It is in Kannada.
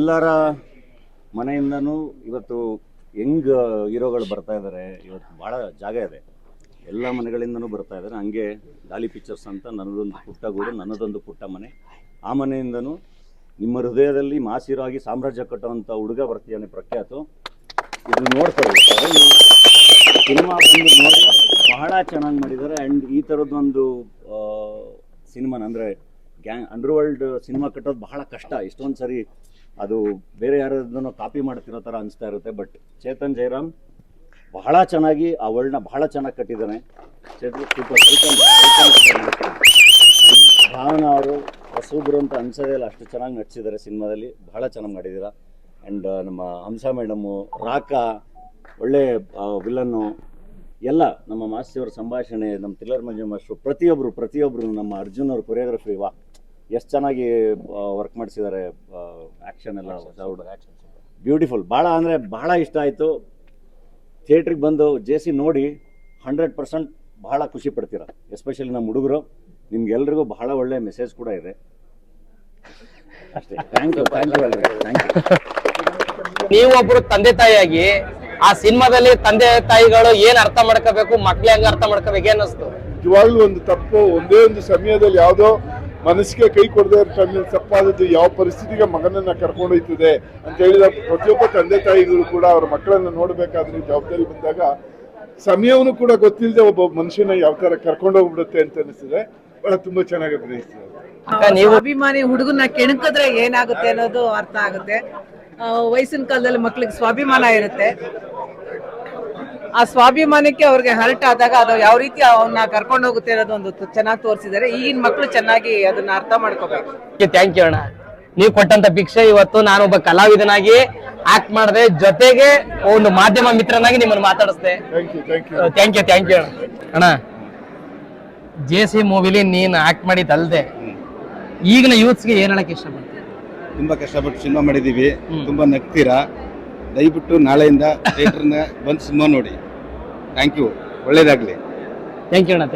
ಎಲ್ಲರ ಮನೆಯಿಂದನೂ ಇವತ್ತು ಯಂಗ್ ಹೀರೋಗಳು ಬರ್ತಾ ಇದ್ದಾರೆ. ಇವತ್ತು ಭಾಳ ಜಾಗ ಇದೆ, ಎಲ್ಲ ಮನೆಗಳಿಂದನೂ ಬರ್ತಾ ಇದ್ದಾರೆ. ಹಂಗೆ ಗಾಲಿ ಪಿಕ್ಚರ್ಸ್ ಅಂತ ನನ್ನದೊಂದು ಪುಟ್ಟ ಗೂಡು, ನನ್ನದೊಂದು ಪುಟ್ಟ ಮನೆ. ಆ ಮನೆಯಿಂದನೂ ನಿಮ್ಮ ಹೃದಯದಲ್ಲಿ ಮಾಸಿರೋ ಆಗಿ ಸಾಮ್ರಾಜ್ಯ ಕಟ್ಟುವಂಥ ಹುಡುಗ ಬರ್ತೀಯಾನೆ ಪ್ರಖ್ಯಾತು. ಇದನ್ನು ನೋಡ್ತಾರೆ ಸಿನಿಮಾ ಬಂದು ನೋಡಿ ಬಹಳ ಚೆನ್ನಾಗಿ ಮಾಡಿದ್ದಾರೆ. ಆ್ಯಂಡ್ ಈ ಥರದ್ದೊಂದು ಸಿನಿಮಾನ ಅಂದರೆ ಅಂಡರ್ವರ್ಲ್ಡ್ ಸಿನಿಮಾ ಕಟ್ಟೋದು ಬಹಳ ಕಷ್ಟ. ಇಷ್ಟೊಂದು ಸರಿ ಅದು ಬೇರೆ ಯಾರದನ್ನು ಕಾಪಿ ಮಾಡ್ತಿರೋ ಥರ ಅನಿಸ್ತಾ ಇರುತ್ತೆ. ಬಟ್ ಚೇತನ್ ಜಯರಾಮ್ ಬಹಳ ಚೆನ್ನಾಗಿ ಆ ವರ್ಲ್ಡ್ನ ಬಹಳ ಚೆನ್ನಾಗಿ ಕಟ್ಟಿದ್ದಾನೆ. ಸೂಪರ್ ಭಾವನಾ ಅವರು ಹೊಸಬ್ರು ಅಂತ ಅನ್ಸೋದೇ ಇಲ್ಲ, ಅಷ್ಟು ಚೆನ್ನಾಗಿ ನಟಿಸಿದ್ದಾರೆ ಸಿನಿಮಾದಲ್ಲಿ. ಬಹಳ ಚೆನ್ನಾಗಿ ಮಾಡಿದ್ದೀರಾ. ಆ್ಯಂಡ್ ನಮ್ಮ ಹಂಸ ಮೇಡಮು, ರಾಕಾ ಒಳ್ಳೆ ವಿಲನ್ನು, ಎಲ್ಲ ನಮ್ಮ ಮಾಸ್ತಿಯವರ ಸಂಭಾಷಣೆ, ನಮ್ಮ ಥ್ರಿಲ್ಲರ್ ಮಂಜು ಮಾಸ್ಟ್ರು, ಪ್ರತಿಯೊಬ್ಬರು ನಮ್ಮ ಅರ್ಜುನ್ ಅವ್ರ ಕೊರಿಯೋಗ್ರಫಿ ವಾ ಎಷ್ಟು ಚೆನ್ನಾಗಿ ವರ್ಕ್ ಮಾಡಿಸಿದ್ದಾರೆ. ಆ್ಯಕ್ಷನ್ ಎಲ್ಲ ಬ್ಯೂಟಿಫುಲ್, ಭಾಳ ಅಂದರೆ ಭಾಳ ಇಷ್ಟ ಆಯಿತು. ಥಿಯೇಟ್ರಿಗೆ ಬಂದು ಜೇಸಿ ನೋಡಿ 100% ಬಹಳ ಖುಷಿ ಪಡ್ತೀರಾ. ಎಸ್ಪೆಷಲಿ ನಮ್ಮ ಹುಡುಗರು, ನಿಮ್ಗೆಲ್ರಿಗೂ ಬಹಳ ಒಳ್ಳೆ ಮೆಸೇಜ್ ಕೂಡ ಇದೆ. ಅಷ್ಟೇ. ಥ್ಯಾಂಕ್ ಯು ಎಲ್ರಿಗೂ, ಥ್ಯಾಂಕ್ ಯು. ನೀವೊಬ್ರು ತಂದೆ ತಾಯಿಯಾಗಿ ಆ ಸಿನಿಮಾದಲ್ಲಿ ತಂದೆ ತಾಯಿಗಳು ಏನ್ ಅರ್ಥ ಮಾಡ್ಕೋಬೇಕು, ಮಕ್ಳು ಹೆಂಗ ಅರ್ಥ ಮಾಡ್ಕೋಬೇಕು ಏನಿಸ್ತು? ಇವಾಗ್ಲೂ ಒಂದು ತಪ್ಪು ಒಂದೇ ಒಂದು ಸಮಯದಲ್ಲಿ ಯಾವುದೋ ಮನಸ್ಸಿಗೆ ಕೈ ಕೊಡದೆ ತಪ್ಪಾದದ್ದು ಯಾವ ಪರಿಸ್ಥಿತಿಗೆ ಮಗನನ್ನ ಕರ್ಕೊಂಡೊಯ್ತದೆ ಅಂತ ಹೇಳಿದ ಪ್ರತಿಯೊಬ್ಬ ತಂದೆ ತಾಯಿಗಳು ಕೂಡ ಅವ್ರ ಮಕ್ಕಳನ್ನ ನೋಡ್ಬೇಕಾದ್ರೆ ಜವಾಬ್ದಾರಿ ಬಂದಾಗ ಸಮಯವನ್ನು ಕೂಡ ಗೊತ್ತಿಲ್ಲದೆ ಒಬ್ಬ ಮನುಷ್ಯನ ಯಾವ ತರ ಕರ್ಕೊಂಡೋಗ್ಬಿಡುತ್ತೆ ಅಂತ ಅನಿಸ್ತದೆ. ಬಹಳ ತುಂಬಾ ಚೆನ್ನಾಗಿ ಅಭಿನಯಿಸ್ತಾರೆ. ಅಭಿಮಾನಿ ಹುಡುಗನ ಕೆಣಕಿದ್ರೆ ಏನಾಗುತ್ತೆ ಅನ್ನೋದು ಅರ್ಥ ಆಗುತ್ತೆ. ವಯಸ್ಸಿನ ಕಾಲದಲ್ಲಿ ಮಕ್ಳಿಗೆ ಸ್ವಾಭಿಮಾನ ಇರುತ್ತೆ. ಆ ಸ್ವಾಭಿಮಾನಕ್ಕೆ ಅವ್ರಿಗೆ ಹರ್ಟ್ ಆದಾಗ ಅದು ಯಾವ ರೀತಿ ಅವನ್ನ ಕರ್ಕೊಂಡು ಹೋಗುತ್ತೆ ಅನ್ನೋದು ಒಂದು ಚೆನ್ನಾಗಿ ತೋರಿಸಿದ್ದಾರೆ. ಈಗಿನ ಮಕ್ಕಳು ಚೆನ್ನಾಗಿ ಅದನ್ನ ಅರ್ಥ ಮಾಡ್ಕೋಬೇಕು. ಥ್ಯಾಂಕ್ ಯು ಅಣ್ಣ. ನೀವು ಕೊಟ್ಟಂತ ಭಿಕ್ಷೆ ಇವತ್ತು ನಾನೊಬ್ಬ ಕಲಾವಿದನಾಗಿ ಆಕ್ಟ್ ಮಾಡಿದೆ, ಜೊತೆಗೆ ಒಂದು ಮಾಧ್ಯಮ ಮಿತ್ರನಾಗಿ ನಿಮ್ಮನ್ನು ಮಾತಾಡಿಸ್ದೆ. ಥ್ಯಾಂಕ್ ಯು ಅಣ್ಣ. ಜೇಸಿ ಮೂವಿಲಿ ನೀನು ಆಕ್ಟ್ ಮಾಡಿದ್ದಲ್ದೆ ಈಗಿನ ಯೂತ್ಸ್ಗೆ ಏನ್ ಹೇಳಕ್ ಇಷ್ಟಪಡ್ತೀನಿ? ತುಂಬಾ ಕಷ್ಟಪಟ್ಟು ಸಿನಿಮಾ ಮಾಡಿದೀವಿ, ತುಂಬಾ ನಗ್ತೀರಾ. ದಯವಿಟ್ಟು ನಾಳೆಯಿಂದ ಥಿಯೇಟರ್ನ ಬಂದು ಸಿನಿಮಾ ನೋಡಿ. ಥ್ಯಾಂಕ್ ಯು, ಒಳ್ಳೇದಾಗ್ಲಿ. ಥ್ಯಾಂಕ್ ಯು ಅಣ್ಣ.